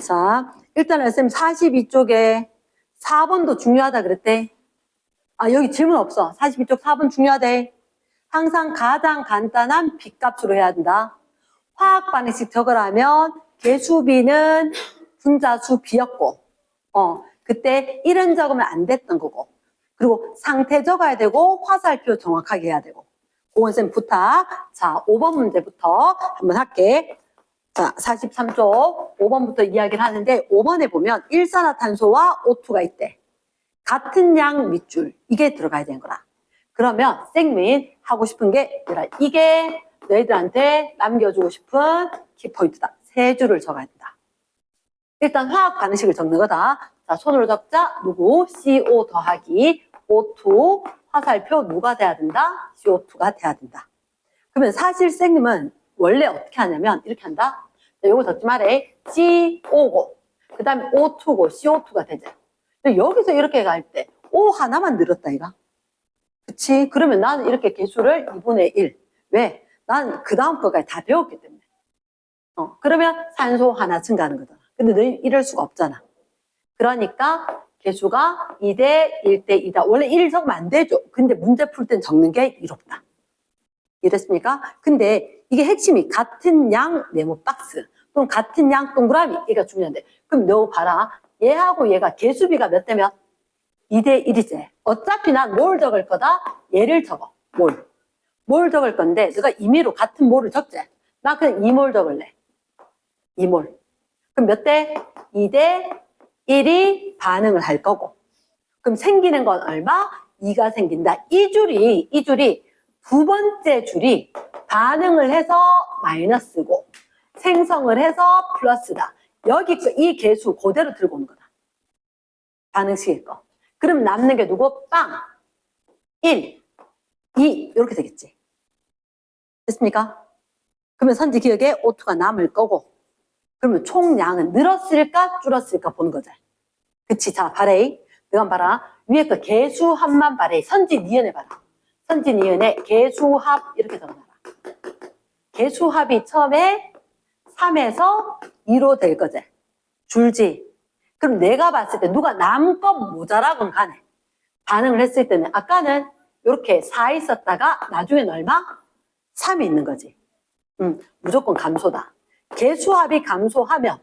자, 일단은 쌤 42쪽에 4번도 중요하다 그랬대. 아, 여기 질문 없어. 42쪽 4번 중요하대. 항상 가장 간단한 빗값으로 해야 된다. 화학 반응식 적으라면 개수비는 분자수 비였고, 그때 1은 적으면 안 됐던 거고, 그리고 상태 적어야 되고 화살표 정확하게 해야 되고. 그건 쌤 부탁. 자, 5번 문제부터 한번 할게. 자, 43쪽 5번부터 이야기를 하는데 5번에 보면 일산화탄소와 O2가 있대. 같은 양 밑줄, 이게 들어가야 되는 거라. 그러면 쌤이 하고 싶은 게 이게 너희들한테 남겨주고 싶은 키포인트다. 세 줄을 적어야 된다. 일단 화학 반응식을 적는 거다. 자, 손으로 적자. 누구? CO 더하기 O2. 화살표 누가 돼야 된다? CO2가 돼야 된다. 그러면 사실 쌤님은 원래 어떻게 하냐면 이렇게 한다. 자, 요거 적지 말해. CO고 그 다음에 O2고 CO2가 되죠. 여기서 이렇게 갈 때 O 하나만 늘었다 이가. 그치? 그러면 나는 이렇게 개수를 2분의 1. 왜? 난 그 다음 거까지 다 배웠기 때문에. 그러면 산소 하나 증가하는 거잖아. 근데 너희 이럴 수가 없잖아. 그러니까 개수가 2대 1대 2다. 원래 1 적으면 안 되죠. 근데 문제 풀 땐 적는 게 이롭다. 이해됐습니까? 근데 이게 핵심이 같은 양 네모 박스 또는 같은 양 동그라미, 얘가 중요한데. 그럼 너 봐라. 얘하고 얘가 개수비가 몇 대 몇? 2대 1이지. 어차피 난 뭘 적을 거다? 얘를 적어. 뭘 적을 건데 너가 임의로 같은 몰을 적지. 나 그냥 2몰 적을래. 2몰. 그럼 몇 대? 2대 1이 반응을 할 거고. 그럼 생기는 건 얼마? 2가 생긴다. 이 줄이 두 번째 줄이 반응을 해서 마이너스고 생성을 해서 플러스다. 여기 이 개수 그대로 들고 오는 거다. 반응식일 거. 그럼 남는 게 누구? 빵. 1, 2 이렇게 되겠지. 됐습니까? 그러면 선지 기억에 O2가 남을 거고 그러면 총량은 늘었을까 줄었을까 보는 거지. 그치? 자, 바레이. 너가 봐라. 위에 거 개수합만 바레이. 선지 니은에 봐라. 선지 니은에 개수합 이렇게 적어놔라. 개수합이 처음에 3에서 2로 될 거지. 줄지. 그럼 내가 봤을 때 누가 남껏 모자라건 간에 반응을 했을 때는 아까는 이렇게 4 있었다가 나중에는 얼마? 3이 있는 거지. 무조건 감소다. 개수합이 감소하면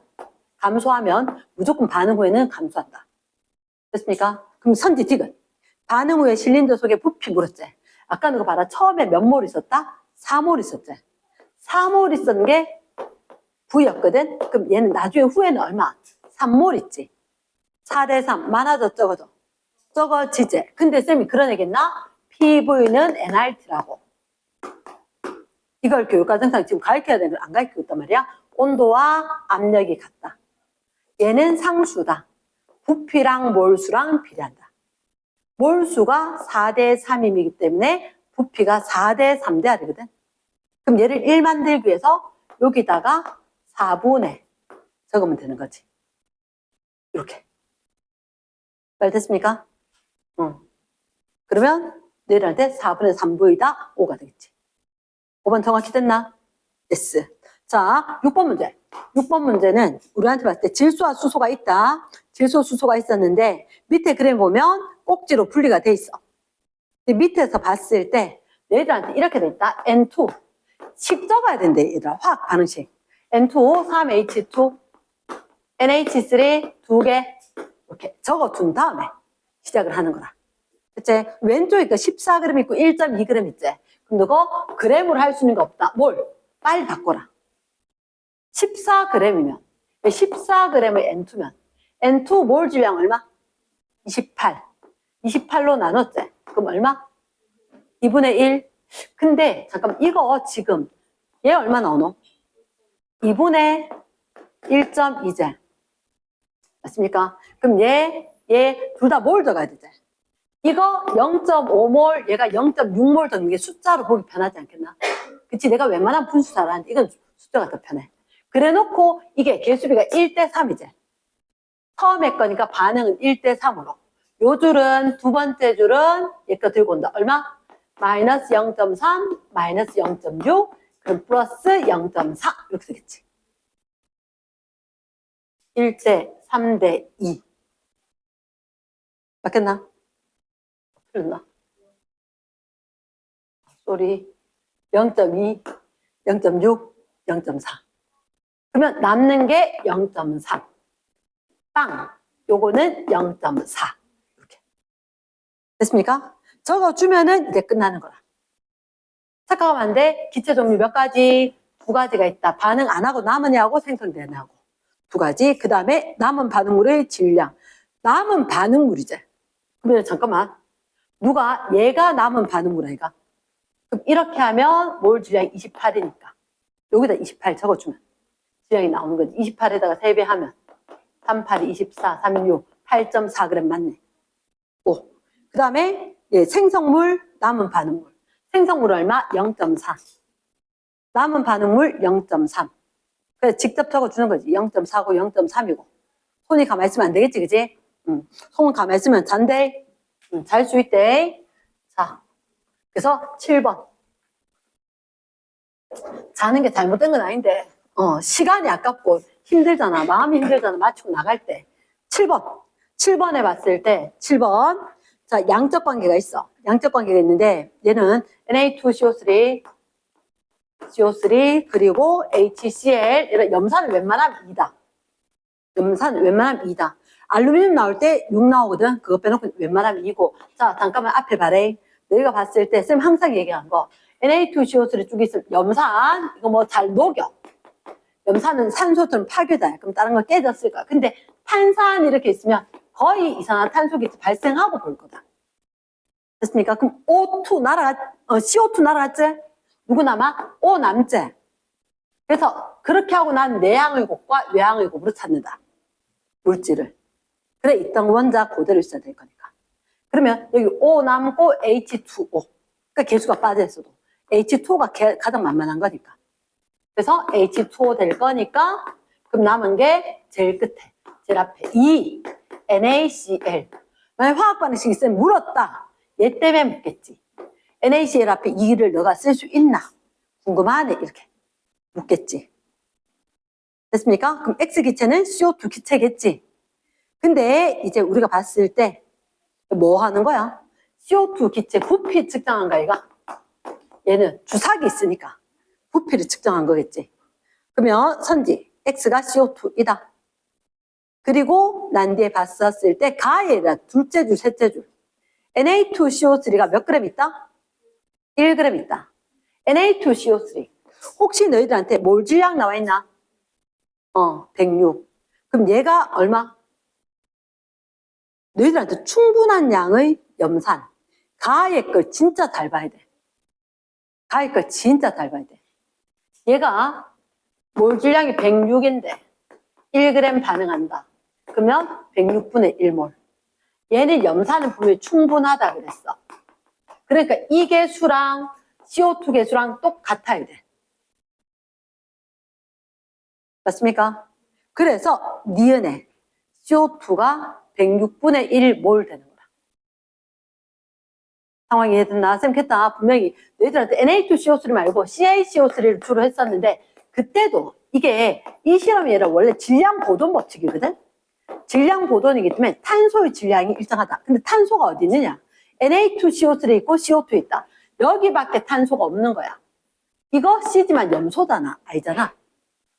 무조건 반응 후에는 감소한다. 됐습니까? 그럼 선지 디귿. 반응 후에 실린더 속에 부피 물었지. 아까 그거 봐라. 처음에 몇 몰 있었다? 4몰 있었지. 4몰 있었는 게 V였거든? 그럼 얘는 나중에 후에는 얼마? 3몰 있지. 4대 3. 많아져 적어져. 적어지지. 근데 쌤이 그런 얘기했나? PV는 nRT라고. 이걸 교육과정상 지금 가르쳐야 되는 안 가르치고 있단 말이야. 온도와 압력이 같다. 얘는 상수다. 부피랑 몰수랑 비례한다. 몰수가 4대 3이기 때문에 부피가 4대 3 돼야 되거든. 그럼 얘를 1 만들기 위해서 여기다가 4분의 적으면 되는 거지. 이렇게. 말 됐습니까? 그러면 너희들한테 4분의 3V다 5가 되겠지. 5번 정확히 됐나? yes. 자, 6번 문제. 6번 문제는 우리한테 봤을 때 질소와 수소가 있다. 질소, 수소가 있었는데 밑에 그림 보면 꼭지로 분리가 돼 있어. 근데 밑에서 봤을 때 얘들한테 이렇게 돼 있다. N2. 식 적어야 된대, 얘들아. 화학 반응식. N2, 3H2, NH3 2개 이렇게 적어둔 다음에 시작을 하는 거다. 그치? 왼쪽에 14g 있고 1.2g 있지? 그럼 너가 그램으로 할 수 있는 거 없다. 뭘? 빨리 바꿔라. 14g이면 14g의 N2면 N2 몰 질량 얼마? 28. 28로 나눴지? 그럼 얼마? 2분의 1. 근데 잠깐만 이거 지금 얘 얼마 나오노? 2분의 1.2제. 맞습니까? 그럼 얘 둘 다 몰 적어야 되지? 이거 0.5몰, 얘가 0.6몰 적는 게 숫자로 보기 편하지 않겠나? 그치? 내가 웬만한 분수 잘 아는데 이건 숫자가 더 편해. 그래 놓고 이게 개수비가 1대 3이지. 처음에 거니까 반응은 1대 3으로. 요 줄은, 두 번째 줄은 얘 거 들고 온다. 얼마? 마이너스 0.3, 마이너스 0.6, 그럼 플러스 0.4 이렇게 되겠지. 1대 3대 2. 맞겠나? 틀렸나? 쏘리. 0.2, 0.6, 0.4. 그러면 남는 게 0.3. 빵. 요거는 0.4. 이렇게. 됐습니까? 적어주면은 이제 끝나는 거야. 착각하면 안 돼. 기체 종류 몇 가지? 2가지가 있다. 반응 안 하고 남으냐고 생성되냐고. 2가지. 그 다음에 남은 반응물의 질량. 남은 반응물이지. 그러면 잠깐만. 얘가 남은 반응물 아이가? 그럼 이렇게 하면 몰 질량이 28이니까. 여기다 28 적어주면 질량이 나오는 거지. 28에다가 3배하면 3, 8, 24, 3, 6, 8.4g 맞네. 5. 그 다음에 생성물, 남은 반응물. 생성물 얼마? 0.4. 남은 반응물 0.3. 그래서 직접 적어주는 거지. 0.4고 0.3이고. 손이 가만히 있으면 안 되겠지, 그지? 손은 가만히 있으면 잔대. 잘 수 있대. 자, 그래서 7번. 자는 게 잘못된 건 아닌데, 시간이 아깝고 힘들잖아. 마음이 힘들잖아. 맞추고 나갈 때. 7번. 7번에 봤을 때, 7번. 자, 양적 관계가 있어. 양적 관계가 있는데, 얘는 Na2CO3, CO3, 그리고 HCl, 이런 염산은 웬만하면 2다. 염산은 웬만하면 2다. 알루미늄 나올 때 6 나오거든. 그거 빼놓고 웬만하면 2고. 자, 잠깐만 앞에 봐래. 너희가 봤을 때, 쌤 항상 얘기한 거. Na2CO3 쪽에 있으면 염산, 이거 뭐 잘 녹여. 염산은 산소처럼 파괴돼. 그럼 다른 거 깨졌을 거야. 근데 탄산 이렇게 있으면 거의 이산화탄소 기체 발생하고 볼 거다. 됐습니까? 그럼 O2 CO2 날아갔지? 누구 남아? O 남지? 그래서 그렇게 하고 난 내향의 곱과 외향의 곱으로 찾는다. 물질을. 그래, 있던 원자 그대로 있어야 될 거니까. 그러면 여기 O 남고 H2O. 그러니까 개수가 빠져있어도. H2O가 가장 만만한 거니까. 그래서 H2O 될 거니까, 그럼 남은 게 제일 끝에, 제일 앞에. 2, NaCl. 만약 화학 반응식 있으면 물었다. 얘 때문에 묻겠지. NaCl 앞에 2를 너가 쓸 수 있나? 궁금하네. 이렇게 묻겠지. 됐습니까? 그럼 X기체는 CO2 기체겠지. 근데 이제 우리가 봤을 때 뭐 하는 거야? CO2 기체 부피 측정한 거야. 얘는 주사기 있으니까 부피를 측정한 거겠지. 그러면 선지 X가 CO2이다. 그리고 난 뒤에 봤었을 때 가에다 둘째 줄, 셋째 줄. Na2CO3가 몇 그램 있다? 1g 있다. Na2CO3. 혹시 너희들한테 몰 질량 나와 있나? 106. 그럼 얘가 얼마? 너희들한테 충분한 양의 염산. 가의 걸 진짜 잘 봐야 돼. 가의 걸 진짜 잘 봐야 돼. 얘가 몰 질량이 106인데 1g 반응한다. 그러면 106분의 1몰. 얘는 염산은 분명히 충분하다 그랬어. 그러니까 이 개수랑 CO2 개수랑 똑같아야 돼. 맞습니까? 그래서 니은에 CO2가 106분의 1몰 되는 거야. 상황이 이해됐나? 쌤, 됐다. 분명히 너희들한테 Na2CO3 말고 CaCO3를 주로 했었는데 그때도 이게 이 실험이 아니라 원래 질량 보존 법칙이거든? 질량 보존이기 때문에 탄소의 질량이 일정하다. 근데 탄소가 어디 있느냐? Na2CO3 있고 CO2 있다. 여기밖에 탄소가 없는 거야. 이거 C지만 염소잖아. 알잖아.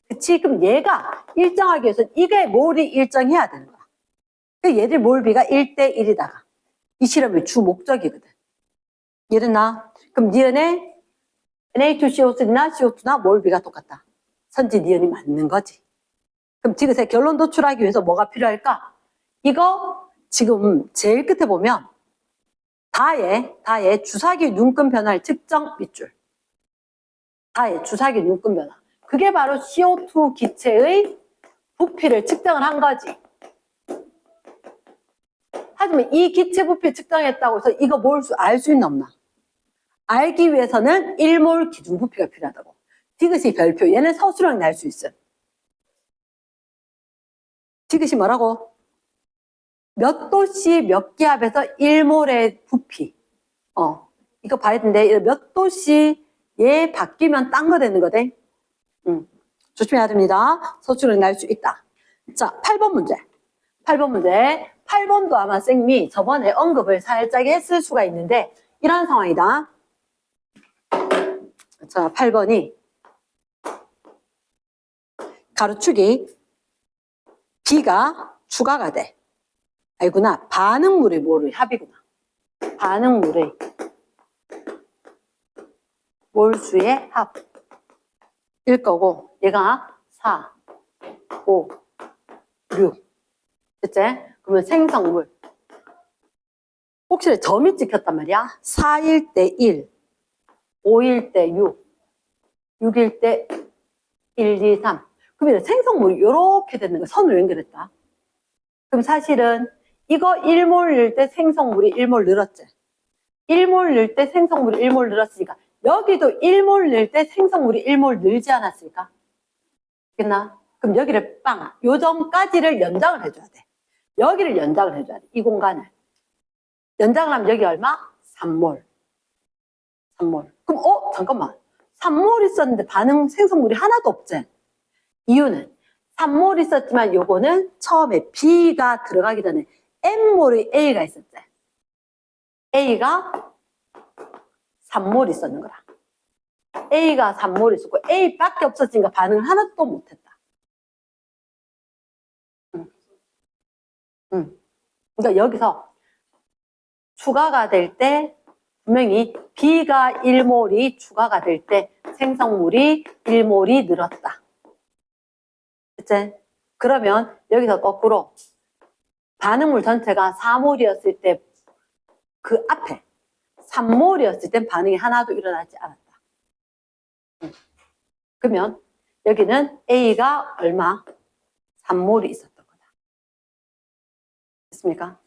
그치? 그럼 얘가 일정하기 위해서는 이게 몰이 일정해야 되는 거야. 얘들 몰비가 1대 1이다가 이 실험의 주 목적이거든. 이해됐나? 그럼 니은에 Na2CO3나 CO2나 몰비가 똑같다. 선지 니은이 맞는 거지. 그럼 지그새 결론 도출하기 위해서 뭐가 필요할까? 이거 지금 제일 끝에 보면 다의 주사기 눈금 변화를 측정 밑줄. 다의 주사기 눈금 변화. 그게 바로 CO2 기체의 부피를 측정을 한 거지. 하지만 이 기체 부피 측정했다고 해서 이거 알 수 있나 없나? 알기 위해서는 1몰 기준 부피가 필요하다고. 디귿이 별표. 얘는 서술형 날 수 있어. 디귿이 뭐라고? 몇 도씨 몇 기압에서 1몰의 부피. 이거 봐야 되는데 몇 도씨 얘 바뀌면 딴 거 되는 거대. 조심해야 됩니다. 서술형 날 수 있다. 자, 8번 문제. 8번 문제. 8번도 아마 쌤이 저번에 언급을 살짝 했을 수가 있는데 이런 상황이다. 자, 8번이 가로축이 B가 추가가 돼. 아니구나. 반응물의 몰의 합이구나. 반응물의 몰수의 합일 거고 얘가 4, 5, 6 됐지? 그러면 생성물 혹시 점이 찍혔단 말이야? 4일 때 1, 5일 때 6, 6일 때 1, 2, 3 그러면 생성물이 이렇게 되는 거 선을 연결했다. 그럼 사실은 이거 1몰 넣을 때 생성물이 1몰 늘었지. 1몰 넣을 때 생성물이 1몰 늘었으니까 여기도 1몰 넣을 때 생성물이 1몰 늘지 않았을까? 됐나? 그럼 여기를 빵! 요 점까지를 연장을 해줘야 돼. 여기를 연장을 해줘야 돼. 이 공간을. 연장을 하면 여기 얼마? 3몰. 3몰. 그럼 잠깐만. 3몰 있었는데 반응 생성물이 하나도 없지? 이유는 3몰 있었지만 요거는 처음에 B가 들어가기 전에 N몰의 A가 있었지. A가 3몰 있었는 거라. A가 3몰 있었고 A밖에 없었으니까 반응을 하나도 못했다. 그러니까 여기서 추가가 될 때 분명히 B가 1몰이 추가가 될 때 생성물이 1몰이 늘었다. 그치? 그러면 여기서 거꾸로 반응물 전체가 4몰이었을 때 그 앞에 3몰이었을 땐 반응이 하나도 일어나지 않았다. 그러면 여기는 A가 얼마? 3몰이 있었던 거다. 됐습니까?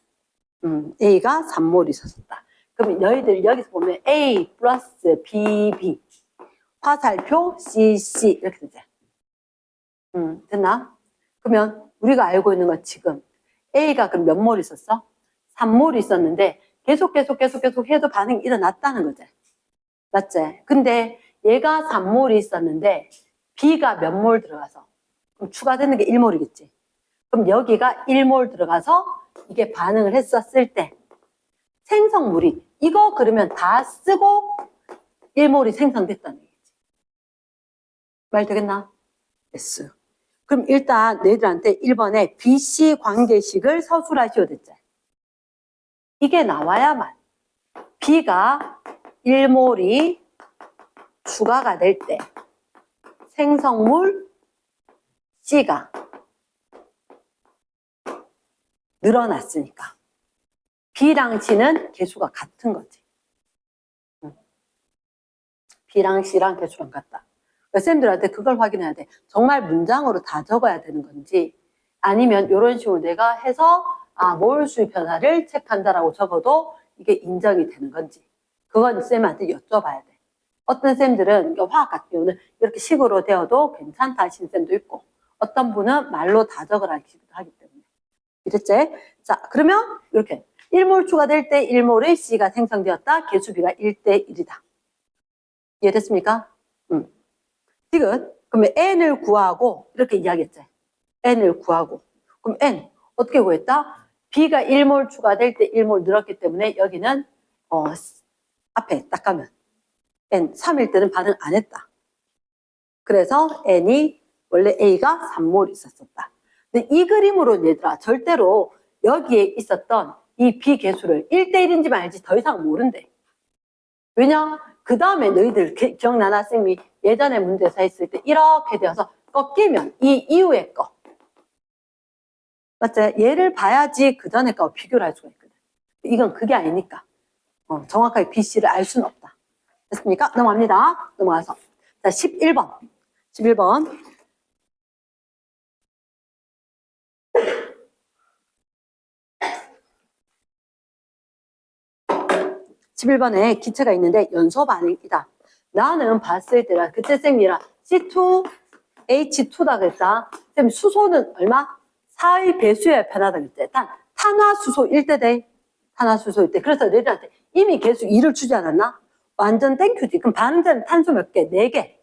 A가 3몰이 있었다. 그러면 너희들 여기서 보면 A 플러스 BB 화살표 CC 이렇게 되지. 됐나? 그러면 우리가 알고 있는 건 지금 A가 그럼 몇 몰 있었어? 3몰이 있었는데 계속 해도 반응이 일어났다는 거지. 맞지? 근데 얘가 3몰이 있었는데 B가 몇 몰 들어가서 그럼 추가되는 게 1몰이겠지. 그럼 여기가 1몰 들어가서 이게 반응을 했었을 때 생성물이 이거 그러면 다 쓰고 1몰이 생성됐다는 얘기지. 말 되겠나? 됐어. 그럼 일단 너희들한테 1번에 BC 관계식을 서술하시오 됐지. 이게 나와야만 B가 1몰이 추가가 될 때 생성물 C가 늘어났으니까 B랑 C는 개수가 같은 거지. B랑 C랑 개수랑 같다. 쌤들한테 그걸 확인해야 돼. 정말 문장으로 다 적어야 되는 건지 아니면 이런 식으로 내가 해서 몰수 변화를 체크한다라고 적어도 이게 인정이 되는 건지 그건 쌤한테 여쭤봐야 돼. 어떤 쌤들은 화학 같은 경우는 이렇게 식으로 되어도 괜찮다 하시는 쌤도 있고 어떤 분은 말로 다 적으라 하기도 하기 때문에 이랬지? 자 그러면 이렇게 1몰 추가될 때 1몰의 C가 생성되었다. 개수비가 1대 1이다. 이해됐습니까? 지금 그러면 N을 구하고 이렇게 이야기했지. N을 구하고 그럼 N 어떻게 구했다? B가 1몰 추가될 때 1몰 늘었기 때문에 여기는 앞에 딱 가면 N 3일 때는 반응 안 했다. 그래서 N이 원래 A가 3몰 있었었다. 근데 이 그림으로는 얘들아 절대로 여기에 있었던 이 B 개수를 1대1인지 말지 더 이상 모른대. 왜냐? 그 다음에 너희들 기억나나? 쌤이 예전에 문제에서 했을 때 이렇게 되어서 꺾이면 이 이후의 거. 맞지? 얘를 봐야지 그 전에 거와 비교를 할 수가 있거든. 이건 그게 아니니까. 정확하게 BC를 알 수는 없다. 됐습니까? 넘어갑니다. 넘어가서. 자, 11번. 11번. 11번에 기체가 있는데 연소 반응이다. 나는 봤을 때라 그때 쌤이랑 C2H2다 그랬다. 쌤 수소는 얼마? 4의 배수에 변하다 그랬대. 탄화수소일 때 돼. 탄화수소일 때. 그래서 너희들한테 이미 개수 2를 주지 않았나? 완전 땡큐지. 그럼 반응 전에 탄소 몇 개? 4개.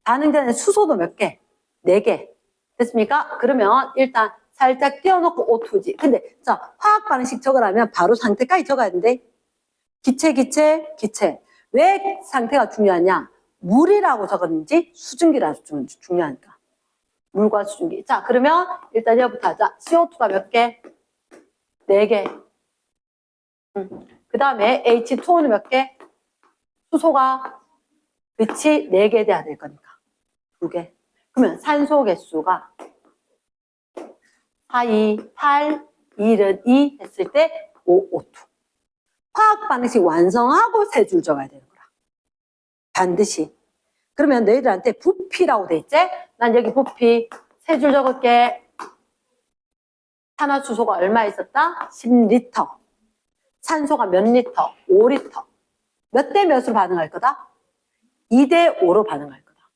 반응 전에 수소도 몇 개? 4개. 됐습니까? 그러면 일단 살짝 띄워놓고 O2지. 근데 자, 화학 반응식 적으라면 바로 상태까지 적어야 되는데 기체. 왜 상태가 중요하냐? 물이라고 적었는지 수증기라고 중요하니까. 물과 수증기. 자, 그러면 일단 여기부터 하자. CO2가 몇 개? 4개. 그 다음에 H2O는 몇 개? 수소가 그치 4개 돼야 될 거니까 2개. 그러면 산소 개수가 4, 2, 8, 1은 2 했을 때 5, O2. 화학 반응식 완성하고 3줄 적어야 되는 거라. 반드시. 그러면 너희들한테 부피라고 돼 있지? 난 여기 부피 3줄 적을게. 탄화수소가 얼마 있었다? 10리터. 산소가 몇 리터? 5리터. 몇 대 몇으로 반응할 거다? 2대 5로 반응할 거다.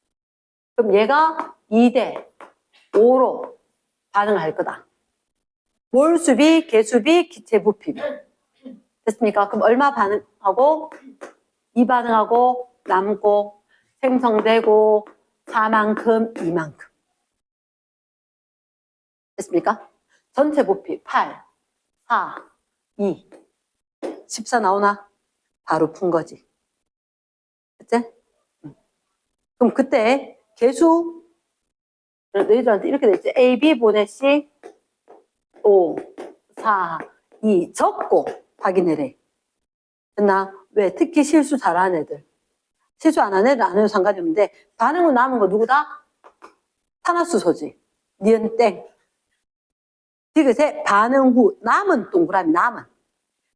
그럼 얘가 2대 5로 반응할 거다. 몰수비, 개수비, 기체 부피비. 됐습니까? 그럼 얼마 반응하고 2 반응하고 남고 생성되고 4만큼 2만큼. 됐습니까? 전체 부피 8, 4, 2, 14 나오나? 바로 푼 거지. 그치? 그럼 그때 개수 너희들한테 이렇게 돼 있지. A, B 보내씩 5, 4, 2 적고 확인해래. 됐나? 왜? 특히 실수 잘하는 애들. 실수 안 하는 애들 안 해도 상관이 없는데 반응 후 남은 거 누구다? 탄화수소지. 니은 땡. 디귿에 반응 후 남은 동그라미 남은.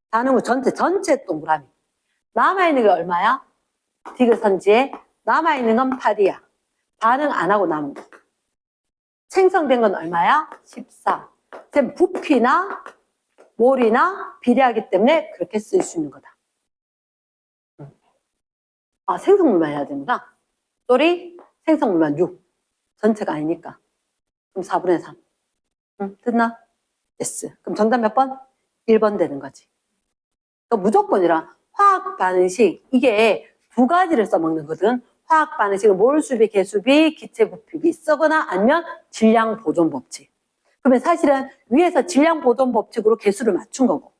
반응 후 전체 동그라미. 남아있는 게 얼마야? 디귿 선지에 남아있는 건 8이야. 반응 안 하고 남은 거. 생성된 건 얼마야? 14. 지금 부피나 몰이나 비례하기 때문에 그렇게 쓸 수 있는 거다. 아, 생성물만 해야 되는구나. 쏘리 생성물만 6. 전체가 아니니까. 그럼 4분의 3. 됐나? yes. 그럼 정답 몇 번? 1번 되는 거지. 그러니까 무조건이라 화학 반응식 이게 2가지를 써먹는 거든. 화학 반응식은 몰수비, 개수비, 기체 부피비 쓰거나 아니면 질량 보존 법칙. 그러면 사실은 위에서 질량 보존 법칙으로 개수를 맞춘 거고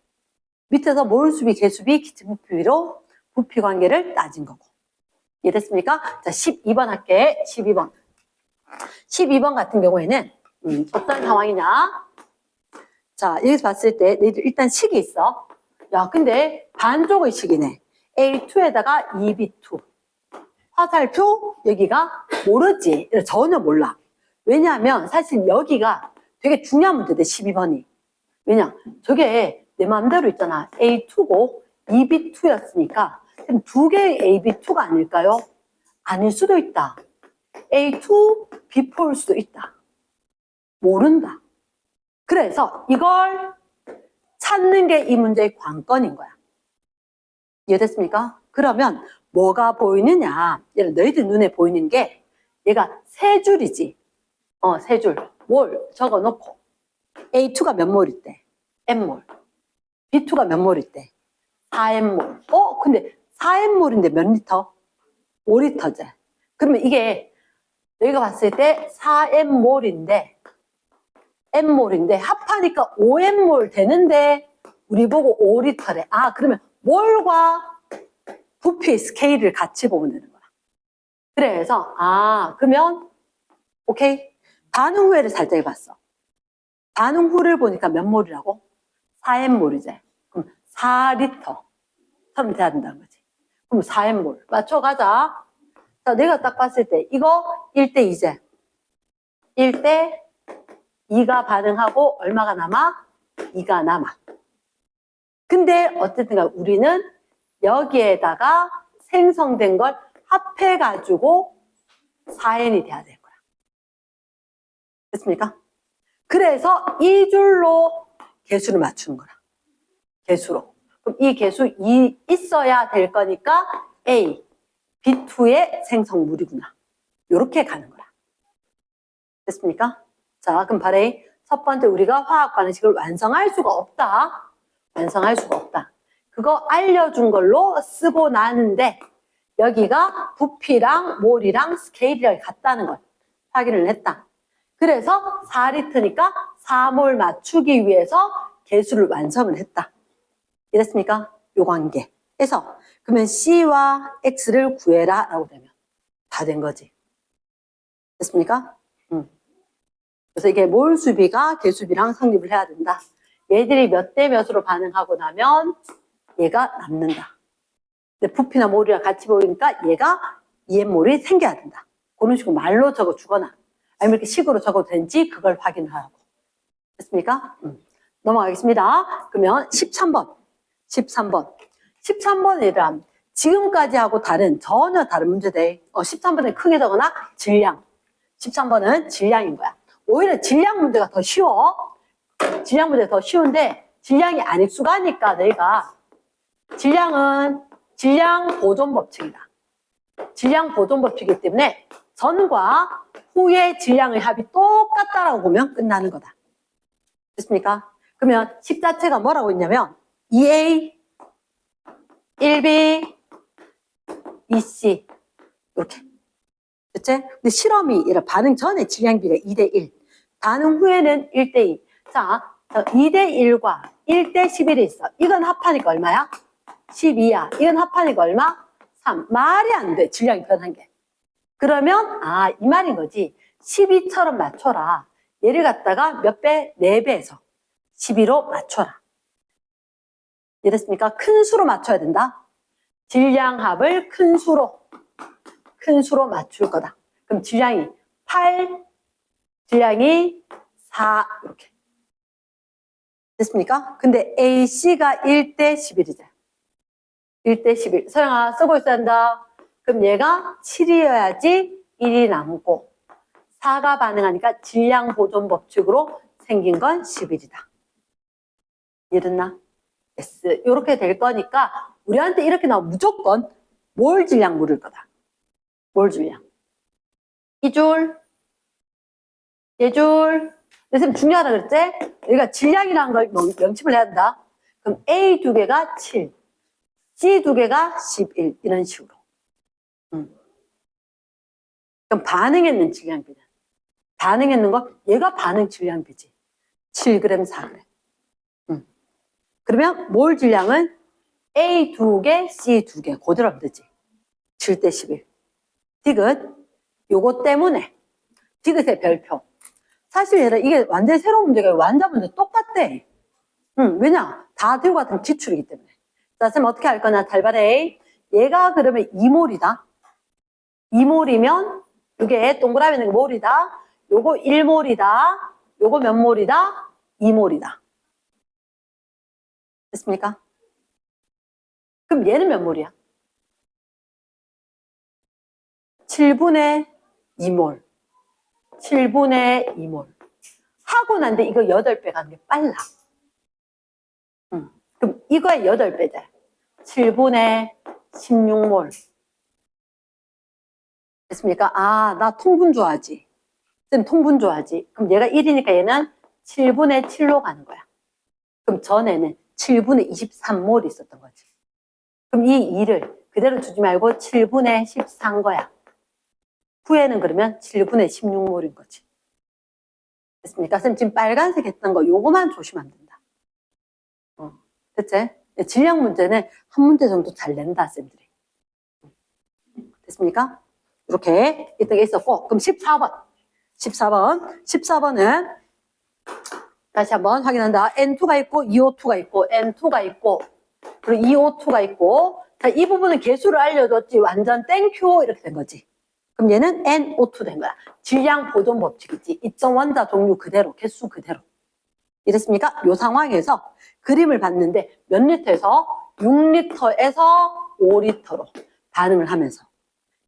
밑에서 몰수비, 개수비, 기체 부피비로 부피 관계를 따진 거고. 이해됐습니까? 자, 12번 할게. 12번. 12번 같은 경우에는 어떤 상황이냐? 자, 여기서 봤을 때 너희들 일단 식이 있어. 야, 근데 반쪽의 식이네. A2에다가 2B2. 화살표 여기가 모르지. 전혀 몰라. 왜냐하면 사실 여기가 되게 중요한 문제대 12번이. 왜냐? 저게 내 마음대로 있잖아. A2고 2B2였으니까 그럼 2개의 AB2가 아닐까요? 아닐 수도 있다. A2, B4일 수도 있다. 모른다. 그래서 이걸 찾는 게 이 문제의 관건인 거야. 이해됐습니까? 그러면 뭐가 보이느냐? 예를 너희들 눈에 보이는 게 얘가 3줄이지. 3줄. 몰 적어놓고 A2가 몇 몰일 때? N몰. B2가 몇 몰일 때? 4N몰. 근데 4N몰인데 몇 리터? 5리터제. 그러면 이게 너희가 봤을 때 4N몰인데 N몰인데 합하니까 5N몰 되는데 우리 보고 5리터래. 아, 그러면 몰과 부피 스케일을 같이 보면 되는 거야. 그래서 그러면 오케이. 반응 후에를 살짝 해봤어. 반응 후를 보니까 몇 몰이라고? 4N몰이지. 그럼 4리터 처럼 돼야 된다는 거지. 그럼 4N몰 맞춰가자. 자, 내가 딱 봤을 때 이거 1대 2제. 1대 2가 반응하고 얼마가 남아? 2가 남아. 근데 어쨌든 우리는 여기에다가 생성된 걸 합해가지고 4N이 돼야 될 거야. 됐습니까? 그래서 이 줄로 개수를 맞추는 거라. 개수로. 그럼 이 개수 2 있어야 될 거니까 A, B2의 생성물이구나. 이렇게 가는 거야. 됐습니까? 자, 그럼 바레이 첫 번째 우리가 화학 반응식을 완성할 수가 없다. 완성할 수가 없다. 그거 알려준 걸로 쓰고 나는데 여기가 부피랑 몰이랑 스케일이랑 같다는 걸 확인을 했다. 그래서 4리터니까 4몰 맞추기 위해서 개수를 완성을 했다. 이랬습니까? 요 관계. 그래서 그러면 C와 X를 구해라 라고 되면 다 된 거지. 됐습니까? 그래서 이게 몰 수비가 개수비랑 성립을 해야 된다. 얘들이 몇 대 몇으로 반응하고 나면 얘가 남는다. 근데 부피나 몰이랑 같이 보이니까 얘가 EM몰이 생겨야 된다. 그런 식으로 말로 적어 주거나 아니면 이렇게 식으로 적어도 되는지 그걸 확인하라고. 됐습니까? 넘어가겠습니다. 그러면 13번. 13번이란 지금까지 하고 전혀 다른 문제대. 13번은 크게 적거나 질량. 13번은 질량인 거야. 오히려 질량 문제가 더 쉬워. 질량 문제가 더 쉬운데 질량이 안 익숙하니까 너희가 질량은 질량 보존 법칙이다. 질량 보존 법칙이기 때문에 전과 후의 질량의 합이 똑같다라고 보면 끝나는 거다. 됐습니까? 그러면 식 자체가 뭐라고 있냐면 2A, 1B, 2C 이렇게. 됐지? 근데 실험이 이런 반응 전에 질량비가 2대1, 반응 후에는 1대2. 자, 2대1과 1대11이 있어. 이건 합하니까 얼마야? 12야. 이건 합하니까 얼마? 3. 말이 안 돼. 질량이 변한 게. 그러면 이 말인 거지. 12처럼 맞춰라. 얘를 갖다가 몇 배? 4배에서 12로 맞춰라. 이해됐습니까? 큰 수로 맞춰야 된다. 질량합을 큰 수로 맞출 거다. 그럼 질량이 8, 질량이 4 이렇게. 됐습니까? 근데 AC가 1대 11이죠. 1대 11. 서영아 쓰고 있어야 한다. 그럼 얘가 7이어야지 1이 남고 4가 반응하니까 질량 보존 법칙으로 생긴 건 11이다. 이해됐나? S. 이렇게 될 거니까 우리한테 이렇게 나오면 무조건 몰 질량 물을 거다. 몰 질량. 이 줄, 얘 줄. 선생님 중요하다 그랬지? 여기가 질량이라는 걸 명칭을 해야 한다. 그럼 A 두 개가 7, C 두 개가 11 이런 식으로. 그럼 반응했는 질량비는 반응했는 거 얘가 반응 질량비지. 7g, 4g. 그러면 몰 질량은 A 두 개, C 두 개 그대로 하면 되지. 7대 11. 디귿 요거 때문에 디귿의 별표. 사실 얘는 이게 완전히 새로운 문제가 완전 문제 똑같대. 왜냐? 다 들고 같은 기출이기 때문에. 자, 쌤 어떻게 할 거냐? 달발에 얘가 그러면 2몰이다. 2몰이면 이게 동그라미 있는 게 몰이다. 요거 1몰이다. 요거 몇 몰이다? 2몰이다. 됐습니까? 그럼 얘는 몇 몰이야? 7분의 2몰. 7분의 2몰. 하고 난데 이거 8배 가는 게 빨라. 그럼 이거의 8배다. 7분의 16몰. 됐습니까? 나 통분 좋아하지. 쌤 통분 좋아하지. 그럼 얘가 1이니까 얘는 7분의 7로 가는 거야. 그럼 전에는 7분의 23몰이 있었던 거지. 그럼 이 2를 그대로 주지 말고 7분의 14인 거야. 후에는 그러면 7분의 16몰인 거지. 됐습니까? 쌤 지금 빨간색 했던 거 요거만 조심하면 된다. 됐지? 질량 문제는 한 문제 정도 잘 낸다, 쌤들이. 됐습니까? 이렇게 있던 게 있었고, 그럼 14번. 14번은 다시 한번 확인한다. N2가 있고, EO2가 있고, N2가 있고, 그리고 EO2가 있고, 자, 이 부분은 개수를 알려줬지, 완전 땡큐, 이렇게 된 거지. 그럼 얘는 NO2 된 거야. 질량 보존 법칙이지. 입점 원자 종류 그대로, 개수 그대로. 이랬습니까? 이 상황에서 그림을 봤는데 몇 리터에서 6리터에서 5리터로 반응을 하면서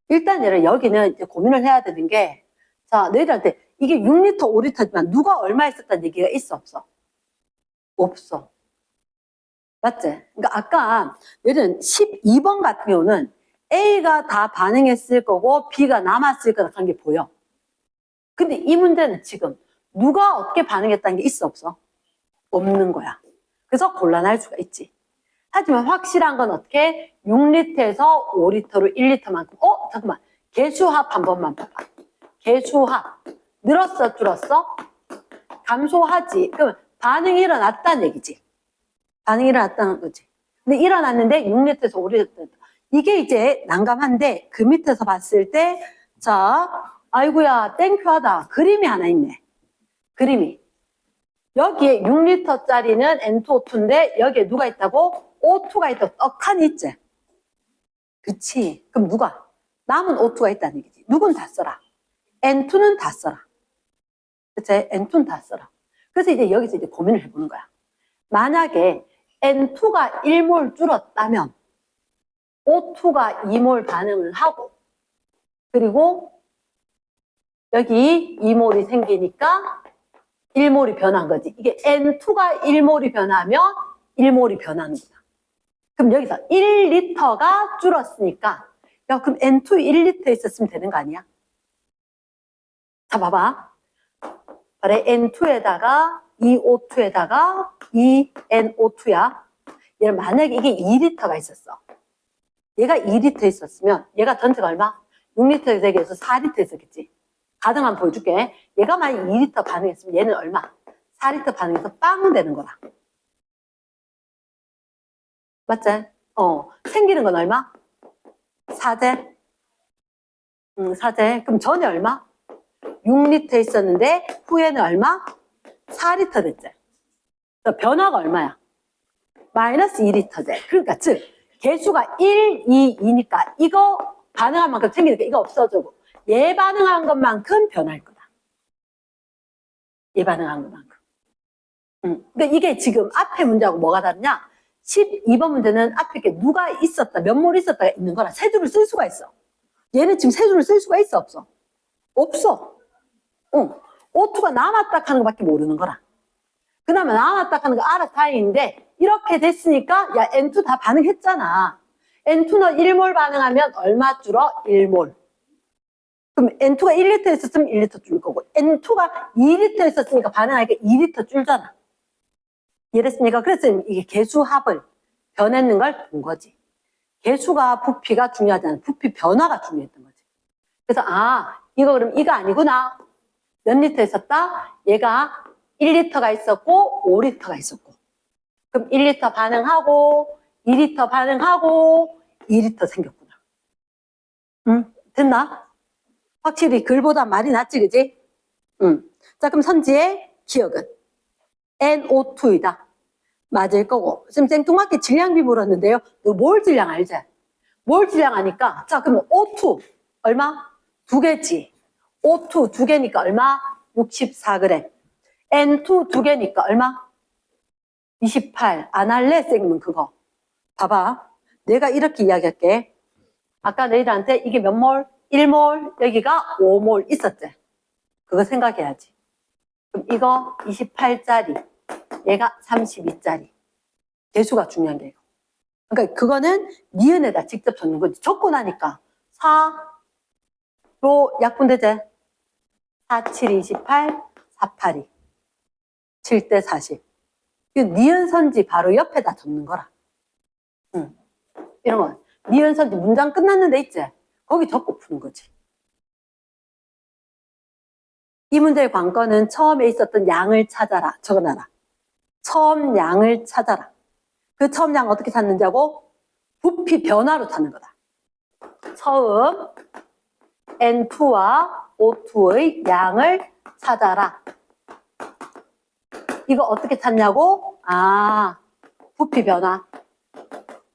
일단 얘를 여기는 이제 고민을 해야 되는 게 자, 너희들한테 이게 6리터, 5리터지만 누가 얼마 있었다는 얘기가 있어, 없어? 없어. 맞지? 그러니까 아까 너희들은 12번 같은 경우는 A가 다 반응했을 거고 B가 남았을 거라는 게 보여. 근데 이 문제는 지금 누가 어떻게 반응했다는 게 있어, 없어? 없는 거야. 그래서 곤란할 수가 있지. 하지만 확실한 건 어떻게? 6리터에서 5리터로 1리터만큼. 잠깐만. 개수합 한 번만 봐봐. 개수합. 늘었어, 줄었어? 감소하지. 그럼 반응이 일어났다는 얘기지. 반응이 일어났다는 거지. 근데 일어났는데 6리터에서 5리터. 이게 이제 난감한데 그 밑에서 봤을 때 자, 아이고야 땡큐하다. 그림이 하나 있네. 그림이. 여기에 6리터짜리는 N2O2인데 여기에 누가 있다고? O2가 있다고 떡하니 있지? 그치. 그럼 누가? 남은 O2가 있다는 얘기지. 누군 다 써라. N2는 다 써라. 그치? N2는 다 써라. 그래서 이제 여기서 이제 고민을 해보는 거야. 만약에 N2가 1몰 줄었다면 O2가 2몰 반응을 하고 그리고 여기 2몰이 생기니까 1몰이 변한 거지. 이게 N2가 1몰이 변하면 1몰이 변하는구나. 그럼 여기서 1리터가 줄었으니까 야 그럼 N2 1리터 있었으면 되는 거 아니야? 자 봐봐. 그래 N2에다가 E2에다가 ENO2야. 얘는 만약에 이게 2리터가 있었어. 얘가 2리터 있었으면 얘가 전체가 얼마? 6리터 되게해서 4리터 있었겠지. 가정한 보여줄게. 얘가 만약 2리터 반응했으면 얘는 얼마? 4리터 반응해서 빵 되는 거라. 맞지? 생기는 건 얼마? 4제. 4제. 그럼 전에 얼마? 6리터 있었는데 후에는 얼마? 4리터 됐지. 변화가 얼마야? 마이너스 2리터 돼. 그러니까 즉 개수가 1, 2, 2니까 이거 반응한 만큼 생기니까 이거 없어지고 얘 반응한 것만큼 변할 거다. 얘 반응한 것만큼. 그러니까 이게 지금 앞에 문제하고 뭐가 다르냐? 12번 문제는 앞에 게 누가 있었다, 몇 몰 있었다가 있는 거라 세 줄을 쓸 수가 있어. 얘는 지금 세 줄을 쓸 수가 있어, 없어? 없어. O2가 남았다 하는 것밖에 모르는 거라. 그나마 남았다 하는 거 알아 다행인데 이렇게 됐으니까 야 N2 다 반응했잖아. N2는 1몰 반응하면 얼마 줄어? 1몰. 그럼 N2가 1리터 있었으면 1리터 줄 거고 N2가 2리터 있었으니까 반응하니까 2리터 줄잖아. 이해됐습니까? 그래서 이게 개수합을 변했는 걸 본 거지. 개수가 부피가 중요하지 않아. 부피 변화가 중요했던 거지. 그래서 이거 그럼 이거 아니구나. 몇 리터 있었다? 얘가 1리터가 있었고 5리터가 있었고 그럼 1리터 반응하고 2리터 반응하고 2리터 생겼구나. 됐나? 확실히 글보다 말이 낫지 그지? 자 그럼 선지의 기억은 NO2이다. 맞을 거고 지금 생뚱맞게 질량비 물었는데요. 너 몰 질량 알지? 몰 질량 아니까 자 그러면 O2 얼마? 2개지. O2 2개니까 얼마? 64g. N2 2개니까 얼마? 28. 안 할래? 쌤은 그거. 봐봐. 내가 이렇게 이야기할게. 아까 너희들한테 이게 몇 몰? 1몰. 여기가 5몰 있었지. 그거 생각해야지. 그럼 이거 28짜리. 얘가 32짜리. 개수가 중요한 게 이거. 그러니까 그거는 니은에다 직접 적는 거지. 적고 나니까 4로 약분되지? 4, 7, 28, 4, 8, 2. 7대 40. 니은 선지 바로 옆에다 적는 거라. 이런 건 니은 선지 문장 끝났는데 있지? 거기 적고 푸는 거지. 이 문제의 관건은 처음에 있었던 양을 찾아라. 적어놔라. 처음 양을 찾아라. 그 처음 양 어떻게 찾는지 하고 부피 변화로 찾는 거다. 처음 N2와 O2의 양을 찾아라. 이거 어떻게 찾냐고? 부피 변화.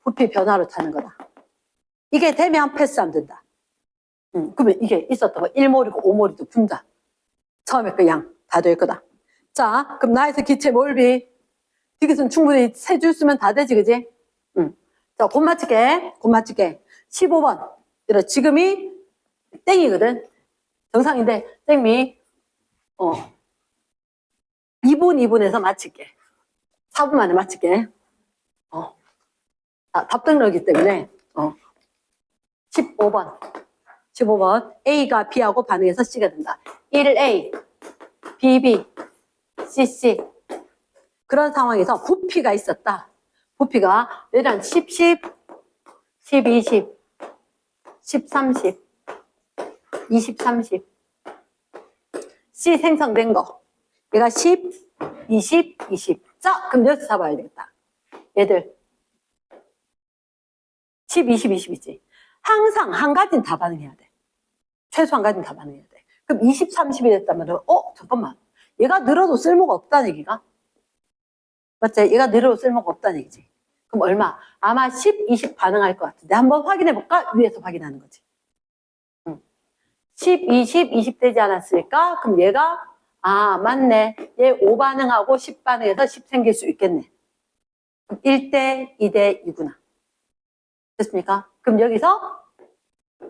부피 변화로 찾는 거다. 이게 되면 패스하면 된다. 그러면 이게 있었던 거 1몰이고 5몰이고 분자. 처음에 그 양 다 될 거다. 자, 그럼 나에서 기체 몰비. 디귿은 충분히 세 줄 쓰면 다 되지, 그지? 자, 곧 맞출게. 15번. 이래, 지금이 땡이거든. 정상인데, 땡미, 2분에서 맞출게. 4분 만에 맞출게. 답등록이기 때문에, 15번. A가 B하고 반응해서 C가 된다. 1A, BB, CC. 그런 상황에서 부피가 있었다. 부피가 얘랑 10, 10, 10, 20, 10, 30, 20, 30. C 생성된 거. 얘가 10, 20, 20. 자, 그럼 여기서 잡아야 되겠다. 얘들. 10, 20, 20이지. 항상 한 가지는 다 반응해야 돼. 최소 한 가지는 다 반응해야 돼. 그럼 20, 30이 됐다면, 잠깐만. 얘가 늘어도 쓸모가 없다는 얘기가? 맞지? 얘가 늘어도 쓸모가 없다는 얘기지. 그럼 얼마? 아마 10, 20 반응할 것 같은데. 한번 확인해볼까? 위에서 확인하는 거지. 10, 20, 20 되지 않았을까? 그럼 얘가, 맞네. 얘 5 반응하고 10 반응해서 10 생길 수 있겠네. 그럼 1대 2대 2구나. 됐습니까? 그럼 여기서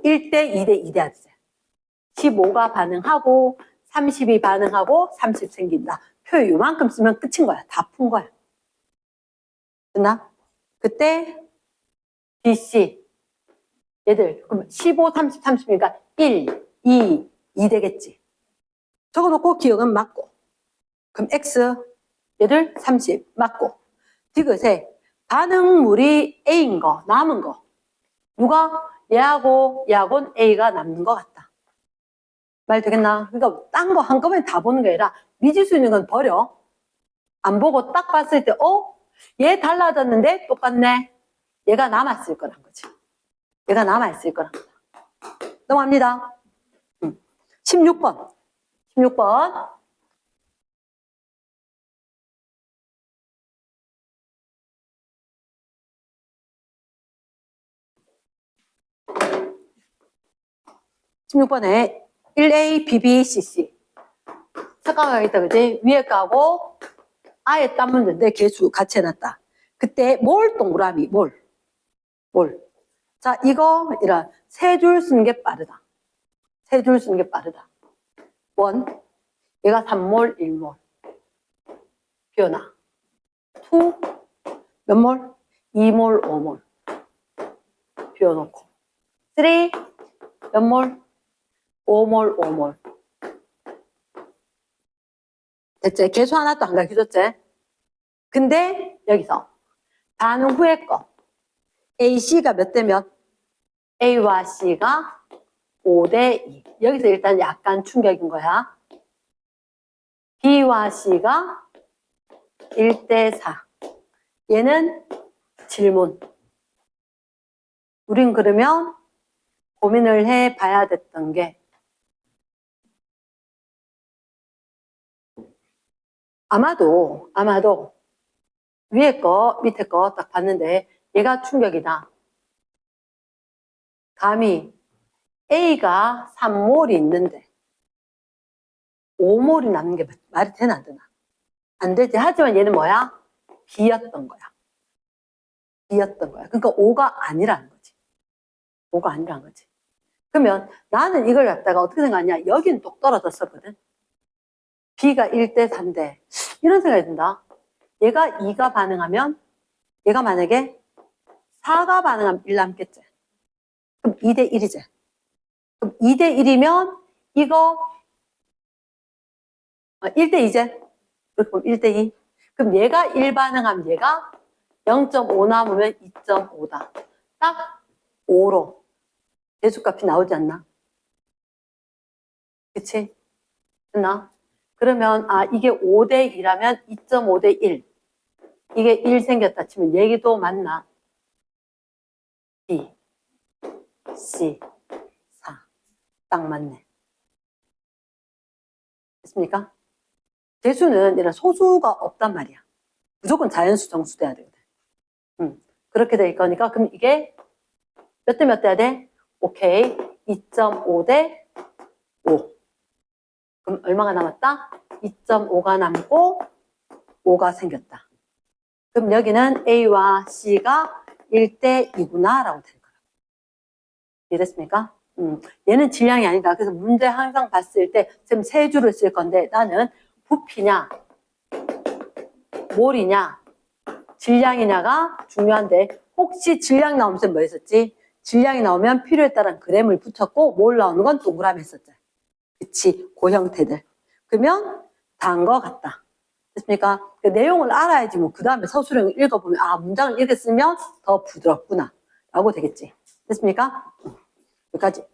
1대 2대 2대 하자. 15가 반응하고 30이 반응하고 30 생긴다. 표 요만큼 쓰면 끝인 거야. 다 푼 거야. 됐나? 그때 BC 얘들 그럼 15, 30, 30이니까 1, 2 되겠지. 적어놓고 기억은 맞고. 그럼 X 얘들 30 맞고. 디귿에 반응물이 A인 거 남은 거 누가 얘하고는 A가 남는 것 같다. 말 되겠나? 그러니까 딴 거 한꺼번에 다 보는 게 아니라 미지수 있는 건 버려. 안 보고 딱 봤을 때 얘 달라졌는데 똑같네. 얘가 남았을 거란 거지. 얘가 남아있을 거란 거다. 넘어갑니다. 16번. 16번. (16번에) 1A, BB, CC. 색깔가 있다, 그지? 위에 까고 아예 딴 문제인데 개수 같이 해놨다. 그때 몰 동그라미, 몰. 자, 이거 이런 세 줄 쓰는 게 빠르다. 세 줄 쓰는 게 빠르다. 원, 얘가 3몰, 1몰. 비워놔. 투, 몇 몰? 2몰, 5몰. 비워놓고. 쓰리, 몇 몰? 5몰, 5몰. 됐지? 개수 하나도 안 가르쳐줬지? 근데 여기서 반응 후에 거 AC가 몇 대 몇? A와 C가 5대 2. 여기서 일단 약간 충격인 거야. B와 C가 1대 4. 얘는 질문. 우린 그러면 고민을 해봐야 됐던 게 아마도 위에 거 밑에 거 딱 봤는데 얘가 충격이다. 감히 A가 3몰이 있는데 5몰이 남는 게 말이 되나 안 되나? 안 되지. 하지만 얘는 뭐야? B였던 거야. 그러니까 5가 아니라는 거지. 5가 아니라는 거지. 그러면 나는 이걸 갖다가 어떻게 생각하냐? 여긴 똑 떨어졌었거든. B가 1대 3대. 이런 생각이 든다. 얘가 2가 반응하면 얘가 만약에 4가 반응하면 1 남겠지. 그럼 2대 1이지. 그럼 2대 1이면 이거 1대 2제. 그럼 1대 2. 그럼 얘가 1 반응하면 얘가 0.5 남으면 2.5다. 딱 5로 대수값이 나오지 않나? 그치? 됐나? 그러면 이게 5대 2라면 2.5대 1. 이게 1 생겼다 치면 얘기도 맞나? B, C, 4. 딱 맞네. 됐습니까? 대수는 이런 소수가 없단 말이야. 무조건 자연수 정수 돼야 되거든. 그렇게 될 거니까 그럼 이게 몇 대 몇 돼야 돼? 오케이. 2.5대 5. 그럼 얼마가 남았다? 2.5가 남고 5가 생겼다. 그럼 여기는 A와 C가 1대 2구나 라고 될 거라고. 이해됐습니까? 얘는 질량이 아니다. 그래서 문제 항상 봤을 때 지금 세 줄을 쓸 건데 나는 부피냐 몰이냐 질량이냐가 중요한데 혹시 질량 나오면 뭐 했었지? 질량이 나오면 필요에 따른 그램을 붙였고 몰 나오는 건 동그라미 했었지. 그치? 그 형태들. 그러면 다인 것 같다. 됐습니까? 그 내용을 알아야지 뭐 그 다음에 서술형을 읽어보면 문장을 이렇게 쓰면 더 부드럽구나 라고 되겠지. 됐습니까? 여기까지.